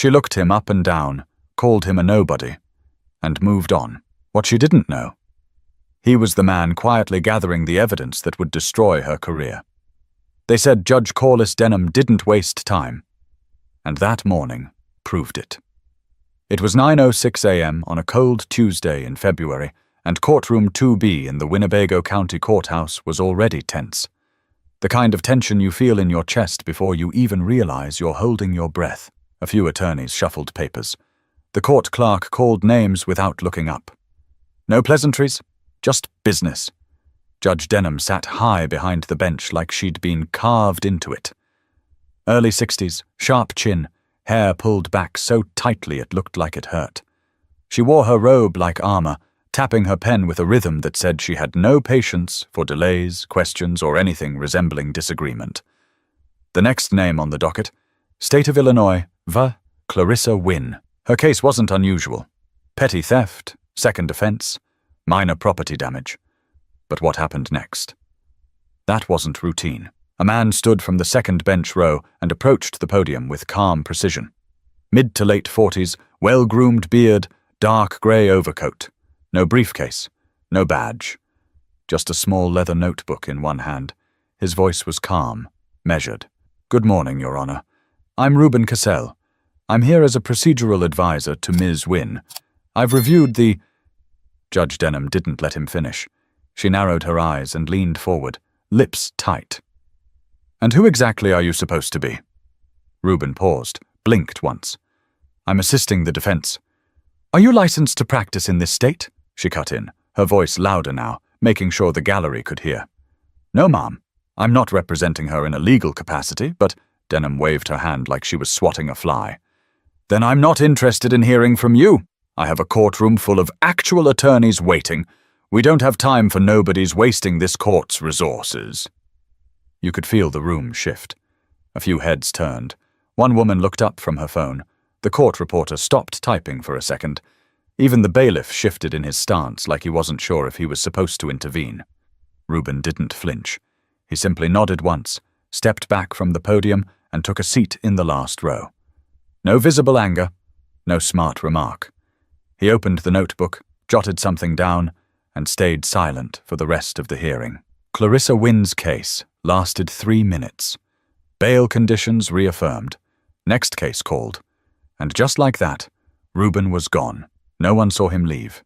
She looked him up and down, called him a nobody, and moved on. What she didn't know, he was the man quietly gathering the evidence that would destroy her career. They said Judge Corliss Denham didn't waste time, and that morning proved it. It was 9:06 a.m. on a cold Tuesday in February, and courtroom 2B in the Winnebago County Courthouse was already tense. The kind of tension you feel in your chest before you even realize you're holding your breath. A few attorneys shuffled papers. The court clerk called names without looking up. No pleasantries, just business. Judge Denham sat high behind the bench like she'd been carved into it. Early 60s, sharp chin, hair pulled back so tightly it looked like it hurt. She wore her robe like armor, tapping her pen with a rhythm that said she had no patience for delays, questions, or anything resembling disagreement. The next name on the docket, State of Illinois, Clarissa Wynn. Her case wasn't unusual. Petty theft, second offense, minor property damage. But what happened next? That wasn't routine. A man stood from the second bench row and approached the podium with calm precision. Mid to late 40s, well-groomed beard, dark grey overcoat. No briefcase, no badge. Just a small leather notebook in one hand. His voice was calm, measured. "Good morning, Your Honor. I'm Ruben Cassell. I'm here as a procedural advisor to Ms. Wynn. I've reviewed the—" Judge Denham didn't let him finish. She narrowed her eyes and leaned forward, lips tight. "And who exactly are you supposed to be?" Ruben paused, blinked once. "I'm assisting the defense." "Are you licensed to practice in this state?" She cut in, her voice louder now, making sure the gallery could hear. "No, ma'am. I'm not representing her in a legal capacity, but—" Denham waved her hand like she was swatting a fly. "Then I'm not interested in hearing from you. I have a courtroom full of actual attorneys waiting. We don't have time for nobodies wasting this court's resources." You could feel the room shift. A few heads turned. One woman looked up from her phone. The court reporter stopped typing for a second. Even the bailiff shifted in his stance like he wasn't sure if he was supposed to intervene. Ruben didn't flinch. He simply nodded once, stepped back from the podium, and took a seat in the last row. No visible anger, no smart remark. He opened the notebook, jotted something down, and stayed silent for the rest of the hearing. Clarissa Wynn's case lasted 3 minutes. Bail conditions reaffirmed. Next case called. And just like that, Ruben was gone. No one saw him leave.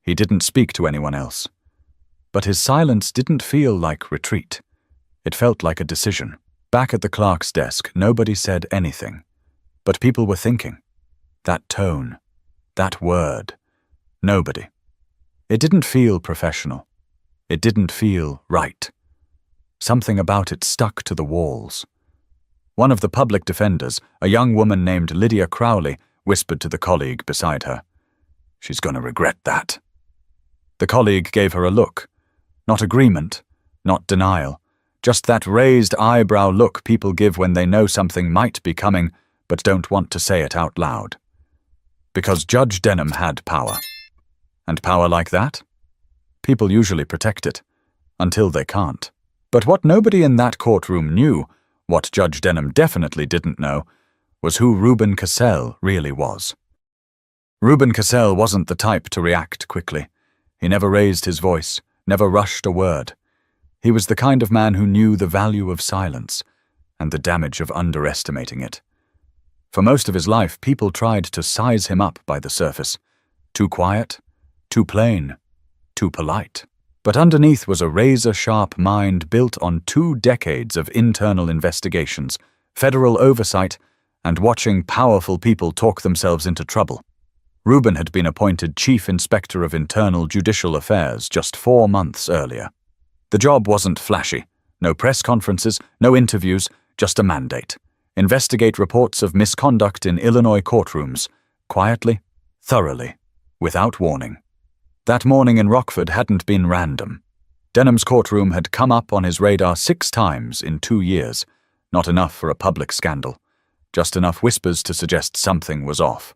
He didn't speak to anyone else. But his silence didn't feel like retreat. It felt like a decision. Back at the clerk's desk, nobody said anything. But people were thinking. That tone. That word. Nobody. It didn't feel professional. It didn't feel right. Something about it stuck to the walls. One of the public defenders, a young woman named Lydia Crowley, whispered to the colleague beside her. "She's going to regret that." The colleague gave her a look. Not agreement, not denial. Just that raised eyebrow look people give when they know something might be coming, but don't want to say it out loud. Because Judge Denham had power. And power like that? People usually protect it, until they can't. But what nobody in that courtroom knew, what Judge Denham definitely didn't know, was who Ruben Cassell really was. Ruben Cassell wasn't the type to react quickly. He never raised his voice, never rushed a word. He was the kind of man who knew the value of silence and the damage of underestimating it. For most of his life, people tried to size him up by the surface. Too quiet, too plain, too polite. But underneath was a razor-sharp mind built on 2 decades of internal investigations, federal oversight, and watching powerful people talk themselves into trouble. Ruben had been appointed Chief Inspector of Internal Judicial Affairs just 4 months earlier. The job wasn't flashy. No press conferences, no interviews, just a mandate. Investigate reports of misconduct in Illinois courtrooms, quietly, thoroughly, without warning. That morning in Rockford hadn't been random. Denham's courtroom had come up on his radar 6 times in 2 years. Not enough for a public scandal. Just enough whispers to suggest something was off.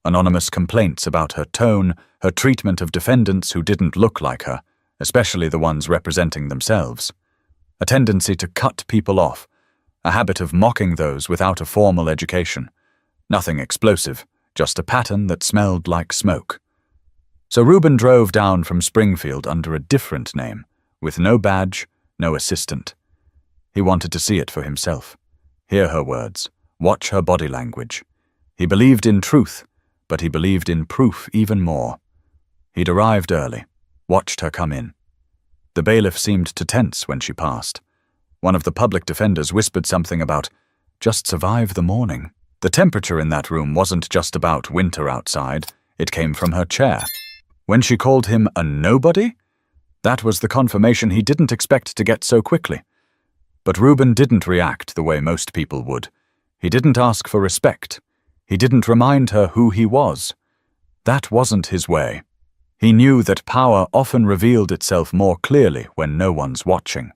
Anonymous complaints about her tone, her treatment of defendants who didn't look like her, especially the ones representing themselves. A tendency to cut people off, a habit of mocking those without a formal education, Nothing explosive, just a pattern that smelled like smoke. So Reuben drove down from Springfield under a different name, with no badge, no assistant. He wanted to see it for himself, hear her words, watch her body language. He believed in truth, but he believed in proof even more. He'd arrived early, watched her come in. The bailiff seemed to tense when she passed. One of the public defenders whispered something about, "Just survive the morning." The temperature in that room wasn't just about winter outside, it came from her chair. When she called him a nobody, that was the confirmation he didn't expect to get so quickly. But Reuben didn't react the way most people would. He didn't ask for respect. He didn't remind her who he was. That wasn't his way. He knew that power often revealed itself more clearly when no one's watching.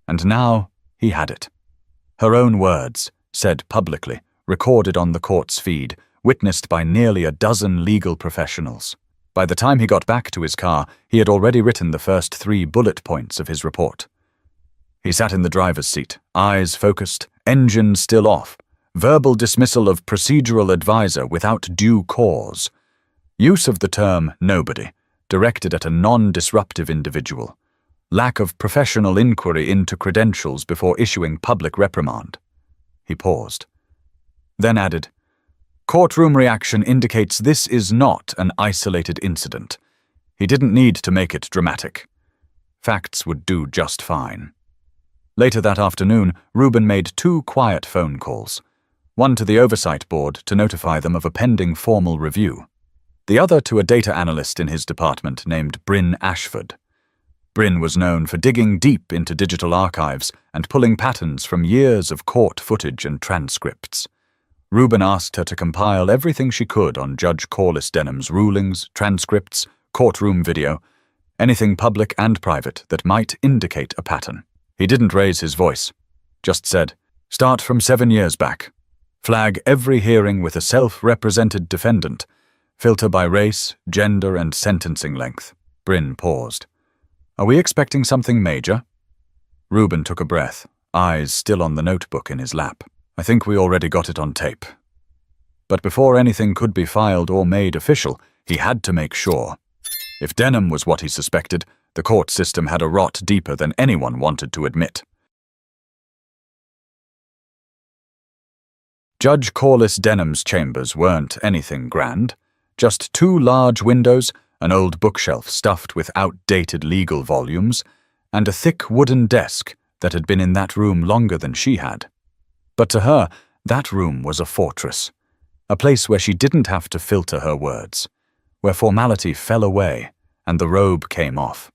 And now he had it. Her own words, said publicly, recorded on the court's feed, witnessed by nearly a dozen legal professionals. By the time he got back to his car, he had already written the first 3 bullet points of his report. He sat in the driver's seat, eyes focused, engine still off, verbal dismissal of procedural advisor without due cause. Use of the term nobody, directed at a non-disruptive individual. Lack of professional inquiry into credentials before issuing public reprimand. He paused. Then added, "Courtroom reaction indicates this is not an isolated incident. He didn't need to make it dramatic. Facts would do just fine." Later that afternoon, Reuben made 2 quiet phone calls. One to the Oversight Board to notify them of a pending formal review. The other to a data analyst in his department named Bryn Ashford. Bryn was known for digging deep into digital archives and pulling patterns from years of court footage and transcripts. Reuben asked her to compile everything she could on Judge Corliss Denham's rulings, transcripts, courtroom video, anything public and private that might indicate a pattern. He didn't raise his voice, just said, "Start from 7 years back. Flag every hearing with a self-represented defendant. Filter by race, gender, and sentencing length." Bryn paused. "Are we expecting something major?" Reuben took a breath, eyes still on the notebook in his lap. "I think we already got it on tape." But before anything could be filed or made official, he had to make sure. If Denham was what he suspected, the court system had a rot deeper than anyone wanted to admit. Judge Corliss Denham's chambers weren't anything grand. Just 2 large windows, an old bookshelf stuffed with outdated legal volumes, and a thick wooden desk that had been in that room longer than she had. But to her, that room was a fortress, a place where she didn't have to filter her words, where formality fell away and the robe came off.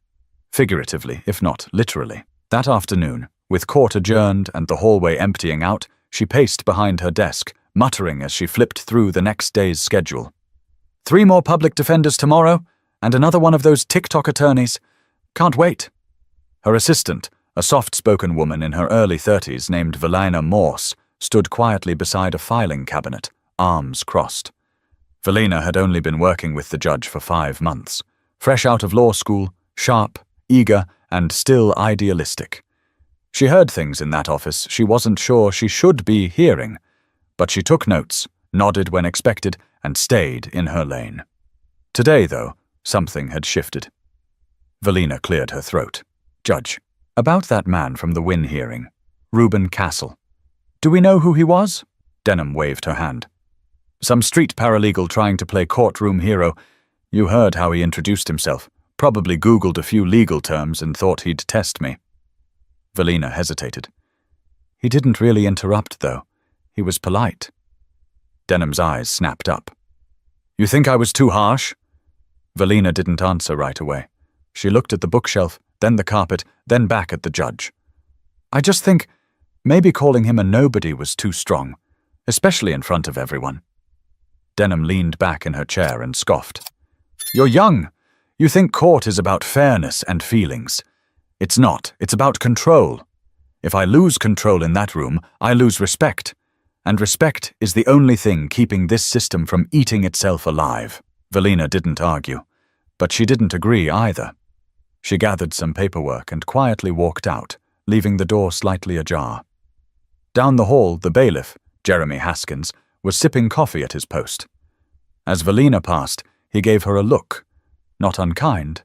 Figuratively, if not literally. That afternoon, with court adjourned and the hallway emptying out, she paced behind her desk, muttering as she flipped through the next day's schedule. 3 more public defenders tomorrow, and another one of those TikTok attorneys. Can't wait. Her assistant, a soft-spoken woman in her early 30s named Velina Morse, stood quietly beside a filing cabinet, arms crossed. Velina had only been working with the judge for 5 months. Fresh out of law school, sharp, eager, and still idealistic. She heard things in that office she wasn't sure she should be hearing, but she took notes, nodded when expected, and stayed in her lane. Today, though, something had shifted. Velina cleared her throat. "Judge, about that man from the Wynne hearing, Reuben Castle. Do we know who he was?" Denham waved her hand. "Some street paralegal trying to play courtroom hero. You heard how he introduced himself. Probably Googled a few legal terms and thought he'd test me." Velina hesitated. "He didn't really interrupt, though. He was polite." Denham's eyes snapped up. "You think I was too harsh?" Velina didn't answer right away. She looked at the bookshelf, then the carpet, then back at the judge. "I just think maybe calling him a nobody was too strong, especially in front of everyone." Denham leaned back in her chair and scoffed. "You're young. You think court is about fairness and feelings. It's not. It's about control. If I lose control in that room, I lose respect. And respect is the only thing keeping this system from eating itself alive." Velina didn't argue, but she didn't agree either. She gathered some paperwork and quietly walked out, leaving the door slightly ajar. Down the hall, the bailiff, Jeremy Haskins, was sipping coffee at his post. As Velina passed, he gave her a look, not unkind,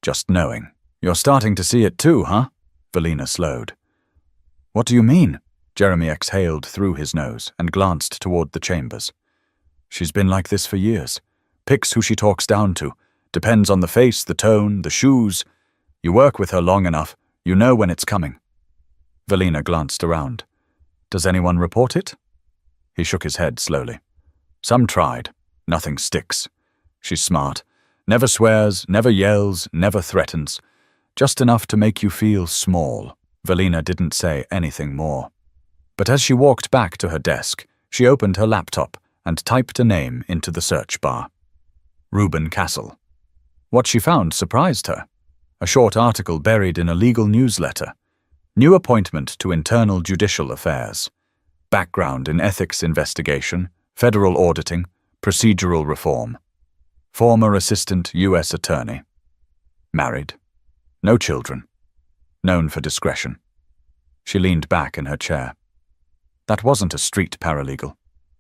just knowing. "You're starting to see it too, huh?" Velina slowed. "What do you mean?" Jeremy exhaled through his nose and glanced toward the chambers. "She's been like this for years. Picks who she talks down to. Depends on the face, the tone, the shoes. You work with her long enough, you know when it's coming." Velina glanced around. "Does anyone report it?" He shook his head slowly. "Some tried. Nothing sticks. She's smart. Never swears, never yells, never threatens. Just enough to make you feel small." Velina didn't say anything more. But as she walked back to her desk, she opened her laptop and typed a name into the search bar. Reuben Castle. What she found surprised her. A short article buried in a legal newsletter. New appointment to Internal Judicial Affairs. Background in ethics investigation, federal auditing, procedural reform. Former assistant U.S. attorney. Married. No children. Known for discretion. She leaned back in her chair. That wasn't a street paralegal.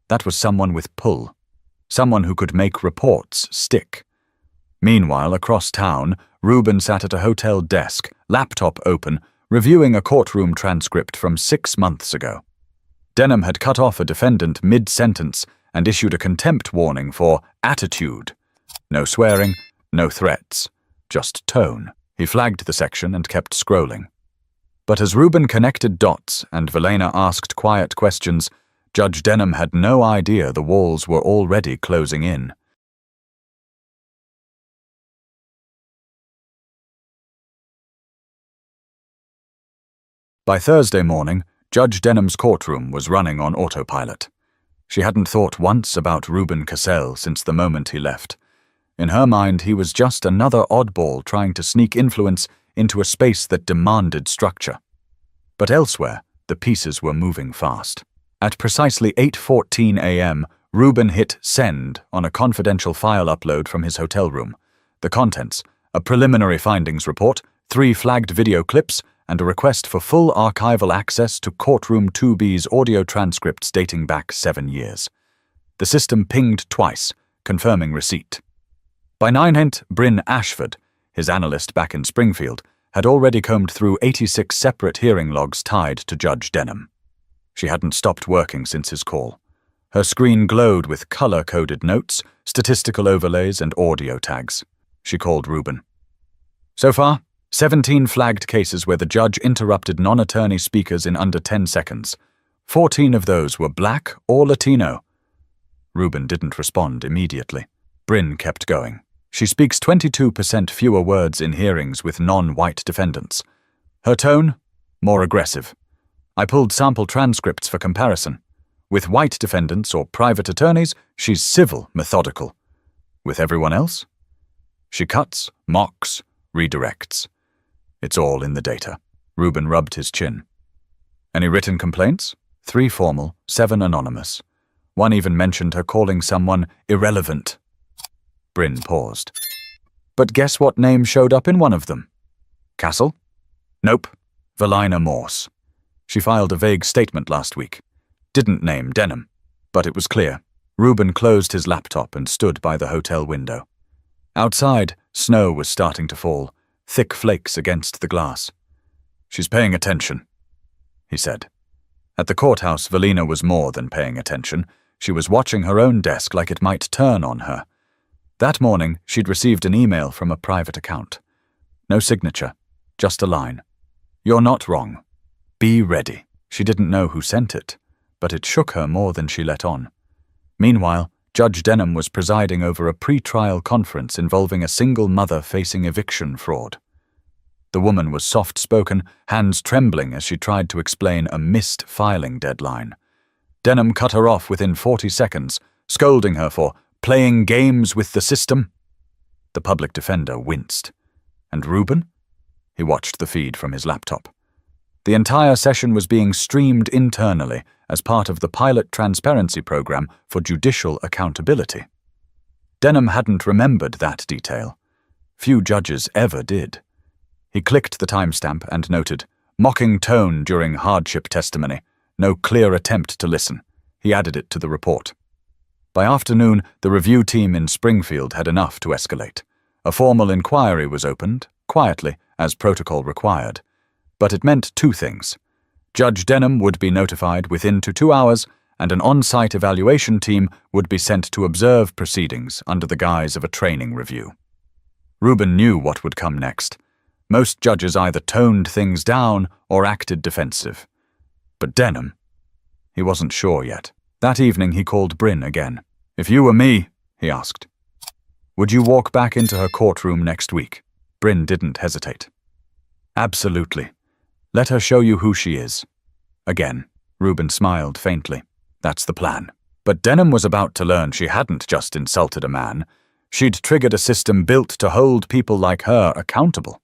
That was someone with pull. Someone who could make reports stick. Meanwhile, across town, Reuben sat at a hotel desk, laptop open, reviewing a courtroom transcript from 6 months ago. Denham had cut off a defendant mid-sentence and issued a contempt warning for attitude. No swearing, no threats, just tone. He flagged the section and kept scrolling. But as Reuben connected dots and Velina asked quiet questions, Judge Denham had no idea the walls were already closing in. By Thursday morning, Judge Denham's courtroom was running on autopilot. She hadn't thought once about Reuben Cassell since the moment he left. In her mind, he was just another oddball trying to sneak influence into a space that demanded structure. But elsewhere, the pieces were moving fast. At precisely 8:14 a.m., Reuben hit send on a confidential file upload from his hotel room. The contents: a preliminary findings report, 3 flagged video clips, and a request for full archival access to Courtroom 2B's audio transcripts dating back 7 years. The system pinged twice, confirming receipt. By 9 Bryn Ashford, his analyst back in Springfield, had already combed through 86 separate hearing logs tied to Judge Denham. She hadn't stopped working since his call. Her screen glowed with color-coded notes, statistical overlays, and audio tags. She called Reuben. So far, 17 flagged cases where the judge interrupted non-attorney speakers in under 10 seconds. 14 of those were Black or Latino. Reuben didn't respond immediately. Bryn kept going. She speaks 22% fewer words in hearings with non-white defendants. Her tone? More aggressive. I pulled sample transcripts for comparison. With white defendants or private attorneys, she's civil, methodical. With everyone else? She cuts, mocks, redirects. It's all in the data. Reuben rubbed his chin. Any written complaints? 3 formal, 7 anonymous. One even mentioned her calling someone irrelevant. Bryn paused. But guess what name showed up in one of them? Castle? Nope. Velina Morse. She filed a vague statement last week. Didn't name Denham. But it was clear. Reuben closed his laptop and stood by the hotel window. Outside, snow was starting to fall, thick flakes against the glass. She's paying attention, he said. At the courthouse, Velina was more than paying attention. She was watching her own desk like it might turn on her. That morning, she'd received an email from a private account. No signature, just a line. You're not wrong. Be ready. She didn't know who sent it, but it shook her more than she let on. Meanwhile, Judge Denham was presiding over a pre-trial conference involving a single mother facing eviction fraud. The woman was soft-spoken, hands trembling as she tried to explain a missed filing deadline. Denham cut her off within 40 seconds, scolding her for playing games with the system. The public defender winced. And Reuben? He watched the feed from his laptop. The entire session was being streamed internally as part of the pilot transparency program for judicial accountability. Denham hadn't remembered that detail. Few judges ever did. He clicked the timestamp and noted, mocking tone during hardship testimony, no clear attempt to listen. He added it to the report. By afternoon, the review team in Springfield had enough to escalate. A formal inquiry was opened, quietly, as protocol required. But it meant two things. Judge Denham would be notified within 2 hours, and an on-site evaluation team would be sent to observe proceedings under the guise of a training review. Reuben knew what would come next. Most judges either toned things down or acted defensive. But Denham? He wasn't sure yet. That evening he called Bryn again. "If you were me," he asked, "would you walk back into her courtroom next week?" Bryn didn't hesitate. "Absolutely. Let her show you who she is." Again, Reuben smiled faintly. That's the plan. But Denham was about to learn she hadn't just insulted a man. She'd triggered a system built to hold people like her accountable.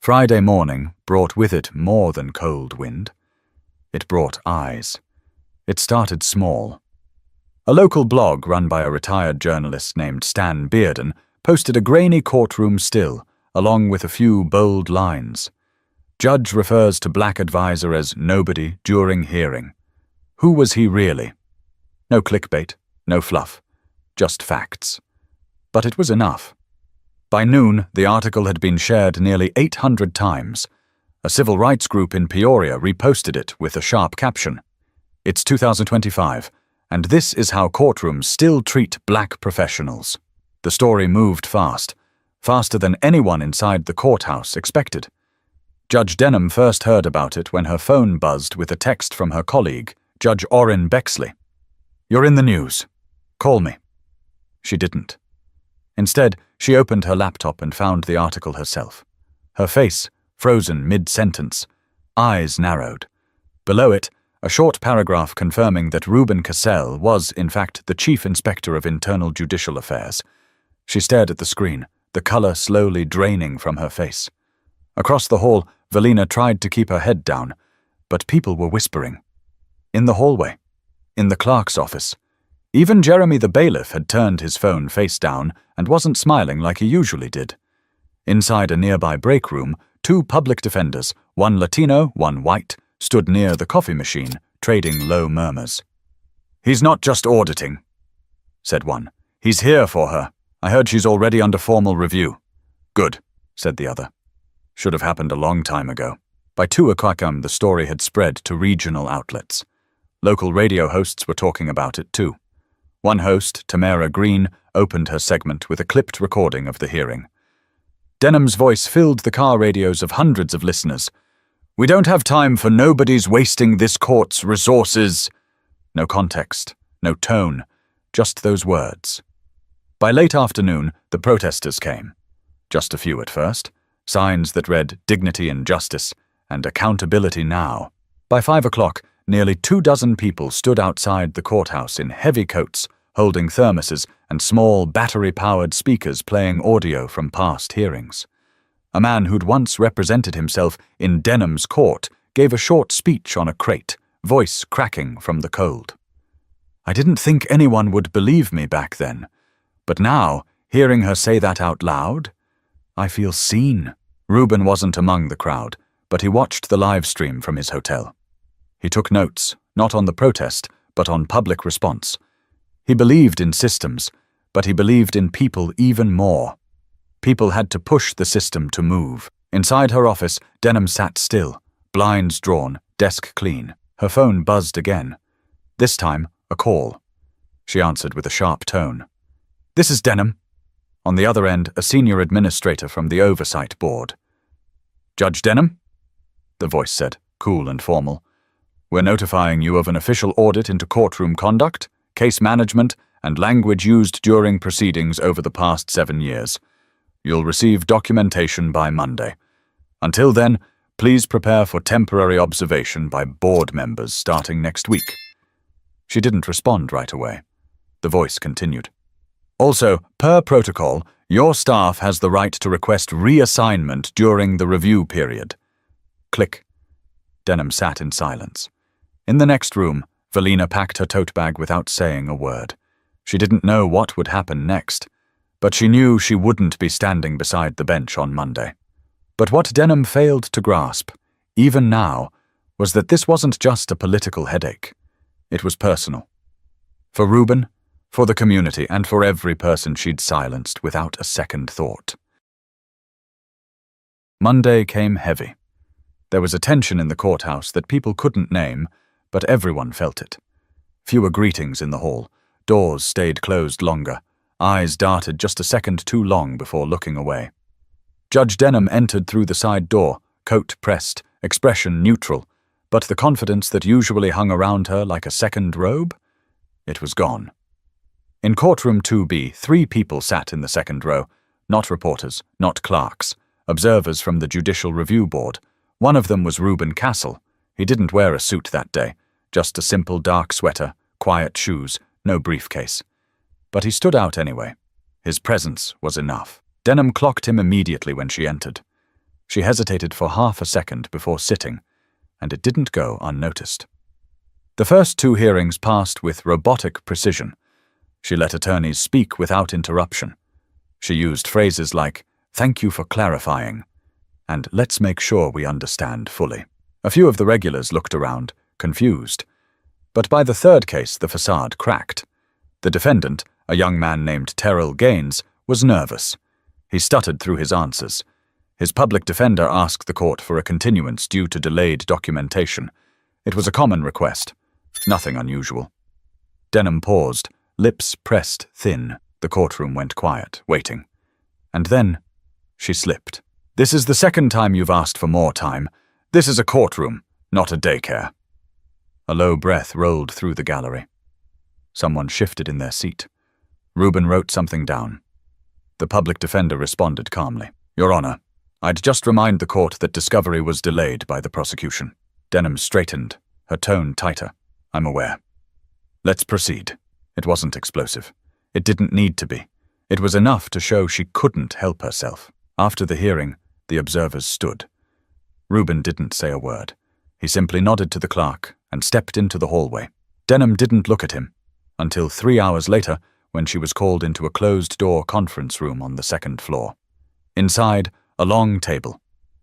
Friday morning brought with it more than cold wind. It brought eyes. It started small. A local blog run by a retired journalist named Stan Bearden posted a grainy courtroom still, along with a few bold lines. Judge refers to black advisor as nobody during hearing. Who was he really? No clickbait, no fluff, just facts. But it was enough. By noon, the article had been shared nearly 800 times. A civil rights group in Peoria reposted it with a sharp caption. "It's 2025, and this is how courtrooms still treat black professionals." The story moved fast, faster than anyone inside the courthouse expected. Judge Denham first heard about it when her phone buzzed with a text from her colleague, Judge Orrin Bexley. "You're in the news. Call me." She didn't. Instead, she opened her laptop and found the article herself. Her face, frozen mid-sentence, eyes narrowed. Below it, a short paragraph confirming that Reuben Cassell was, in fact, the Chief Inspector of Internal Judicial Affairs. She stared at the screen, the color slowly draining from her face. Across the hall, Valina tried to keep her head down, but people were whispering. In the hallway, in the clerk's office. Even Jeremy the bailiff had turned his phone face down and wasn't smiling like he usually did. Inside a nearby break room, 2 public defenders, one Latino, one white, stood near the coffee machine, trading low murmurs. "He's not just auditing," said one. "He's here for her. I heard she's already under formal review." "Good," said the other. Should have happened a long time ago. By 2 o'clock, the story had spread to regional outlets. Local radio hosts were talking about it too. One host, Tamara Green, opened her segment with a clipped recording of the hearing. Denham's voice filled the car radios of hundreds of listeners. "We don't have time for nobody's wasting this court's resources." No context, no tone, just those words. By late afternoon, the protesters came. Just a few at first. Signs that read "Dignity and Justice" and "Accountability Now." By 5 o'clock, nearly 24 people stood outside the courthouse in heavy coats, holding thermoses and small battery-powered speakers playing audio from past hearings. A man who'd once represented himself in Denham's court gave a short speech on a crate, voice cracking from the cold. "I didn't think anyone would believe me back then, but now, hearing her say that out loud, I feel seen." Reuben wasn't among the crowd, but he watched the live stream from his hotel. He took notes, not on the protest, but on public response. He believed in systems, but he believed in people even more. People had to push the system to move. Inside her office, Denham sat still, blinds drawn, desk clean. Her phone buzzed again. This time, a call. She answered with a sharp tone. "This is Denham." On the other end, a senior administrator from the Oversight Board. "Judge Denham?" the voice said, cool and formal. "We're notifying you of an official audit into courtroom conduct, case management, and language used during proceedings over the past 7 years. You'll receive documentation by Monday. Until then, please prepare for temporary observation by board members starting next week." She didn't respond right away. The voice continued. "Also, per protocol, your staff has the right to request reassignment during the review period." Click. Denham sat in silence. In the next room, Valina packed her tote bag without saying a word. She didn't know what would happen next, but she knew she wouldn't be standing beside the bench on Monday. But what Denham failed to grasp, even now, was that this wasn't just a political headache. It was personal. For Reuben, for the community, and for every person she'd silenced without a second thought. Monday came heavy. There was a tension in the courthouse that people couldn't name, but everyone felt it. Fewer greetings in the hall, doors stayed closed longer, eyes darted just a second too long before looking away. Judge Denham entered through the side door, coat pressed, expression neutral, but the confidence that usually hung around her like a second robe? It was gone. In courtroom 2B, 3 people sat in the second row, not reporters, not clerks, observers from the Judicial Review Board. One of them was Reuben Castle. He didn't wear a suit that day, just a simple dark sweater, quiet shoes, no briefcase. But he stood out anyway. His presence was enough. Denham clocked him immediately when she entered. She hesitated for half a second before sitting, and it didn't go unnoticed. The first 2 hearings passed with robotic precision. She let attorneys speak without interruption. She used phrases like, "Thank you for clarifying," and "Let's make sure we understand fully." A few of the regulars looked around, confused. But by the 3rd case, the facade cracked. The defendant, a young man named Terrell Gaines, was nervous. He stuttered through his answers. His public defender asked the court for a continuance due to delayed documentation. It was a common request. Nothing unusual. Denham paused, lips pressed thin. The courtroom went quiet, waiting. And then she slipped. "This is the 2nd time you've asked for more time. This is a courtroom, not a daycare." A low breath rolled through the gallery. Someone shifted in their seat. Reuben wrote something down. The public defender responded calmly. "Your Honor, I'd just remind the court that discovery was delayed by the prosecution." Denham straightened, her tone tighter. "I'm aware. Let's proceed." It wasn't explosive. It didn't need to be. It was enough to show she couldn't help herself. After the hearing, the observers stood. Reuben didn't say a word. He simply nodded to the clerk and stepped into the hallway. Denham didn't look at him until 3 hours later, when she was called into a closed-door conference room on the 2nd floor. Inside, a long table,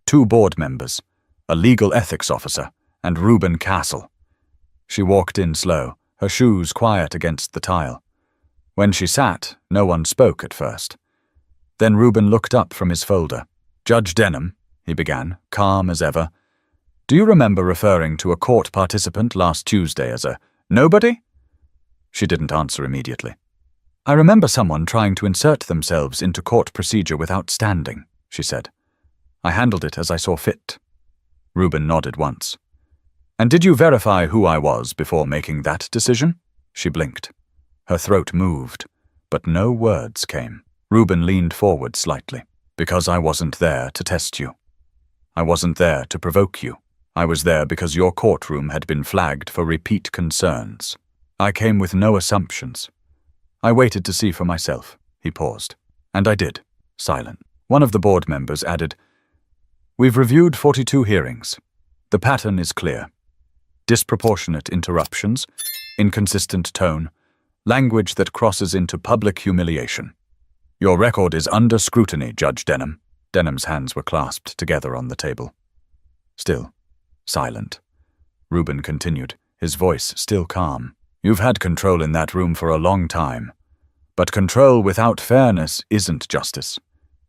2 board members, a legal ethics officer, and Reuben Castle. She walked in slow, her shoes quiet against the tile. When she sat, no one spoke at first. Then Reuben looked up from his folder. "Judge Denham," he began, calm as ever, "do you remember referring to a court participant last Tuesday as a nobody?" She didn't answer immediately. "I remember someone trying to insert themselves into court procedure without standing," she said. "I handled it as I saw fit." Reuben nodded once. "And did you verify who I was before making that decision?" She blinked. Her throat moved, but no words came. Reuben leaned forward slightly. "Because I wasn't there to test you. I wasn't there to provoke you. I was there because your courtroom had been flagged for repeat concerns. I came with no assumptions. I waited to see for myself." He paused. "And I did." Silent. One of the board members added, "We've reviewed 42 hearings. The pattern is clear. Disproportionate interruptions, inconsistent tone, language that crosses into public humiliation. Your record is under scrutiny, Judge Denham." Denham's hands were clasped together on the table. Still, silent. Reuben continued, his voice still calm. "You've had control in that room for a long time. But control without fairness isn't justice.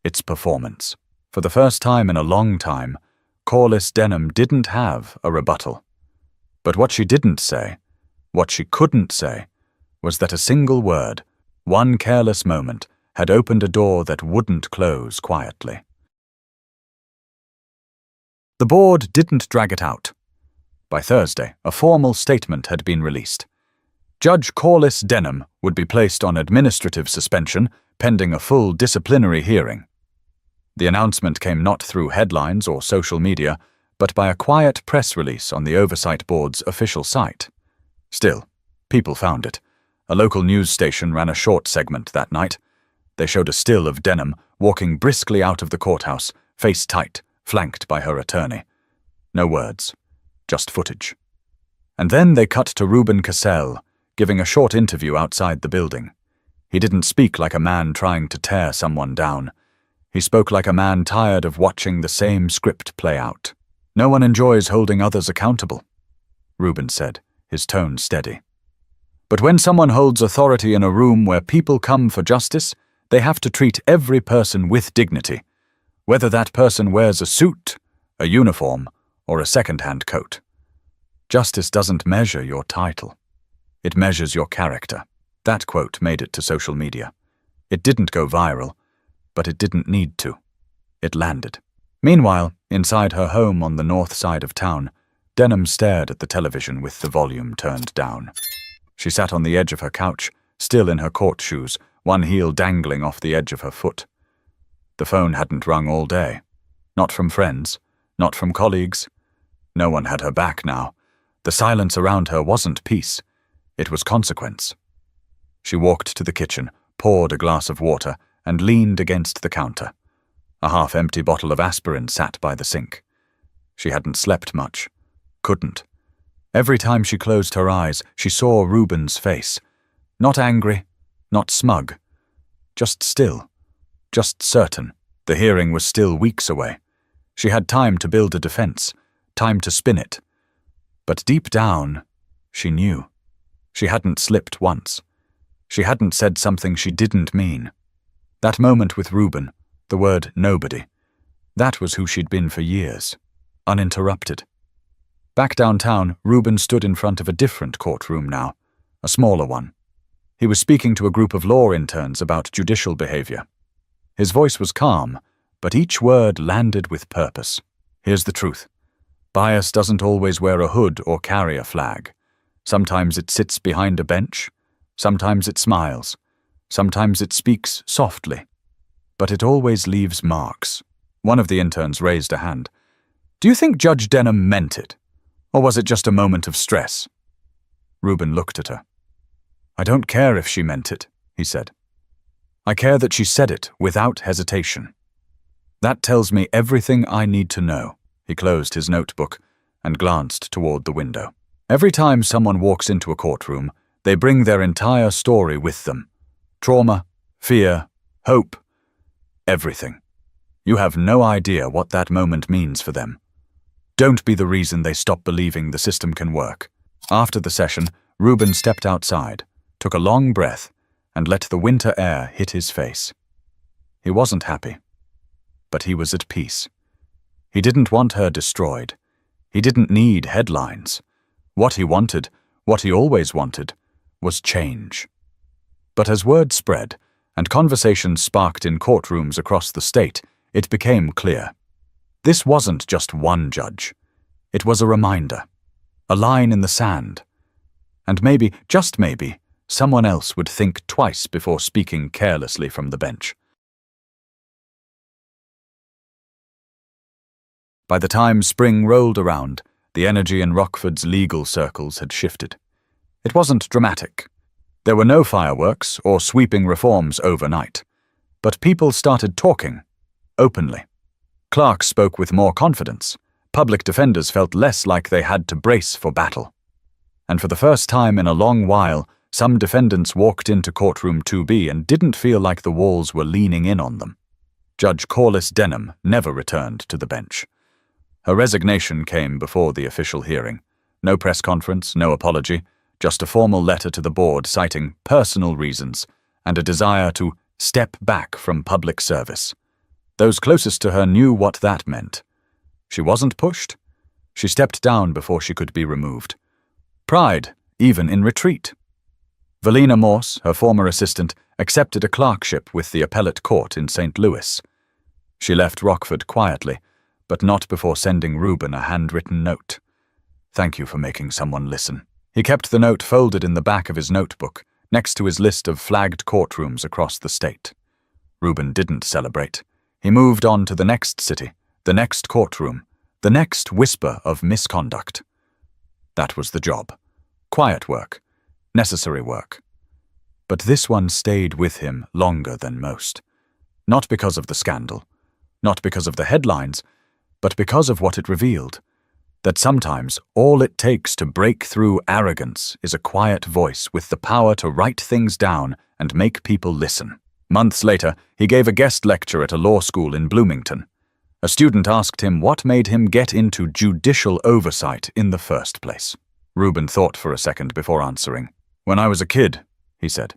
It's performance." For the first time in a long time, Corliss Denham didn't have a rebuttal. But what she didn't say, what she couldn't say, was that a single word, one careless moment, had opened a door that wouldn't close quietly. The board didn't drag it out. By Thursday, a formal statement had been released. Judge Corliss Denham would be placed on administrative suspension pending a full disciplinary hearing. The announcement came not through headlines or social media, but by a quiet press release on the Oversight Board's official site. Still, people found it. A local news station ran a short segment that night. They showed a still of Denham walking briskly out of the courthouse, face tight, flanked by her attorney. No words, just footage. And then they cut to Reuben Castle, giving a short interview outside the building. He didn't speak like a man trying to tear someone down. He spoke like a man tired of watching the same script play out. No one enjoys holding others accountable, Rubin said, his tone steady. But when someone holds authority in a room where people come for justice, they have to treat every person with dignity, whether that person wears a suit, a uniform, or a second-hand coat. Justice doesn't measure your title. It measures your character. That quote made it to social media. It didn't go viral, but it didn't need to. It landed. Meanwhile, inside her home on the north side of town, Denham stared at the television with the volume turned down. She sat on the edge of her couch, still in her court shoes, one heel dangling off the edge of her foot. The phone hadn't rung all day. Not from friends, not from colleagues. No one had her back now. The silence around her wasn't peace. It was consequence. She walked to the kitchen, poured a glass of water, and leaned against the counter. A half-empty bottle of aspirin sat by the sink. She hadn't slept much. Couldn't. Every time she closed her eyes, she saw Rubin's face. Not angry, not smug. Just still. Just certain. The hearing was still weeks away. She had time to build a defense, time to spin it. But deep down, she knew. She hadn't slipped once. She hadn't said something she didn't mean. That moment with Rubin, the word nobody, that was who she'd been for years, uninterrupted. Back downtown, Rubin stood in front of a different courtroom now, a smaller one. He was speaking to a group of law interns about judicial behavior. His voice was calm, but each word landed with purpose. Here's the truth. Bias doesn't always wear a hood or carry a flag. Sometimes it sits behind a bench. Sometimes it smiles. Sometimes it speaks softly. But it always leaves marks. One of the interns raised a hand. Do you think Judge Denham meant it? Or was it just a moment of stress? Rubin looked at her. I don't care if she meant it, he said. I care that she said it without hesitation. That tells me everything I need to know. He closed his notebook and glanced toward the window. Every time someone walks into a courtroom, they bring their entire story with them. Trauma, fear, hope, everything. You have no idea what that moment means for them. Don't be the reason they stop believing the system can work. After the session, Rubin stepped outside, took a long breath, and let the winter air hit his face. He wasn't happy, but he was at peace. He didn't want her destroyed. He didn't need headlines. What he wanted, what he always wanted, was change. But as word spread, and conversations sparked in courtrooms across the state, it became clear. This wasn't just one judge. It was a reminder, a line in the sand. And maybe, just maybe, someone else would think twice before speaking carelessly from the bench. By the time spring rolled around, the energy in Rockford's legal circles had shifted. It wasn't dramatic. There were no fireworks or sweeping reforms overnight. But people started talking, openly. Clerks spoke with more confidence. Public defenders felt less like they had to brace for battle. And for the first time in a long while, some defendants walked into courtroom 2B and didn't feel like the walls were leaning in on them. Judge Corliss Denham never returned to the bench. Her resignation came before the official hearing. No press conference, no apology, just a formal letter to the board citing personal reasons and a desire to step back from public service. Those closest to her knew what that meant. She wasn't pushed. She stepped down before she could be removed. Pride, even in retreat. Valina Morse, her former assistant, accepted a clerkship with the appellate court in St. Louis. She left Rockford quietly, but not before sending Rubin a handwritten note. Thank you for making someone listen. He kept the note folded in the back of his notebook, next to his list of flagged courtrooms across the state. Rubin didn't celebrate. He moved on to the next city, the next courtroom, the next whisper of misconduct. That was the job. Quiet work. Necessary work. But this one stayed with him longer than most. Not because of the scandal, not because of the headlines, but because of what it revealed. That sometimes all it takes to break through arrogance is a quiet voice with the power to write things down and make people listen. Months later, he gave a guest lecture at a law school in Bloomington. A student asked him what made him get into judicial oversight in the first place. Reuben thought for a second before answering. "When I was a kid," he said.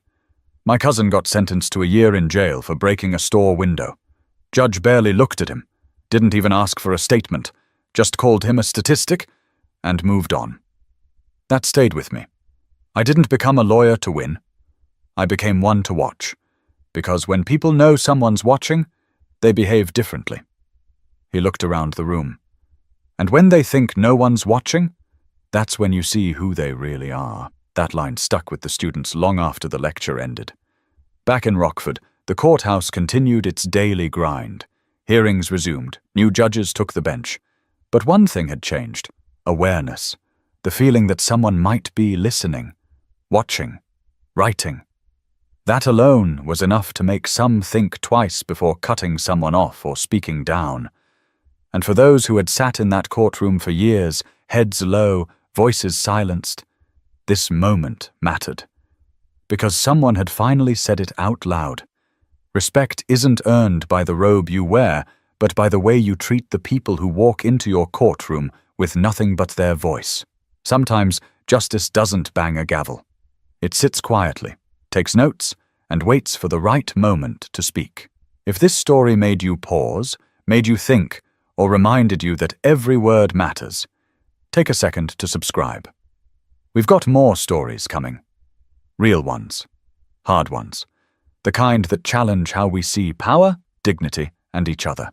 "My cousin got sentenced to a year in jail for breaking a store window. Judge barely looked at him, didn't even ask for a statement, just called him a statistic, and moved on. That stayed with me. I didn't become a lawyer to win. I became one to watch, because when people know someone's watching, they behave differently." He looked around the room. "And when they think no one's watching, that's when you see who they really are." That line stuck with the students long after the lecture ended. Back in Rockford, the courthouse continued its daily grind. Hearings resumed, new judges took the bench. But one thing had changed: awareness. The feeling that someone might be listening, watching, writing. That alone was enough to make some think twice before cutting someone off or speaking down. And for those who had sat in that courtroom for years, heads low, voices silenced, this moment mattered. Because someone had finally said it out loud. Respect isn't earned by the robe you wear, but by the way you treat the people who walk into your courtroom with nothing but their voice. Sometimes justice doesn't bang a gavel. It sits quietly, takes notes, and waits for the right moment to speak. If this story made you pause, made you think, or reminded you that every word matters, take a second to subscribe. We've got more stories coming. Real ones. Hard ones. The kind that challenge how we see power, dignity, and each other.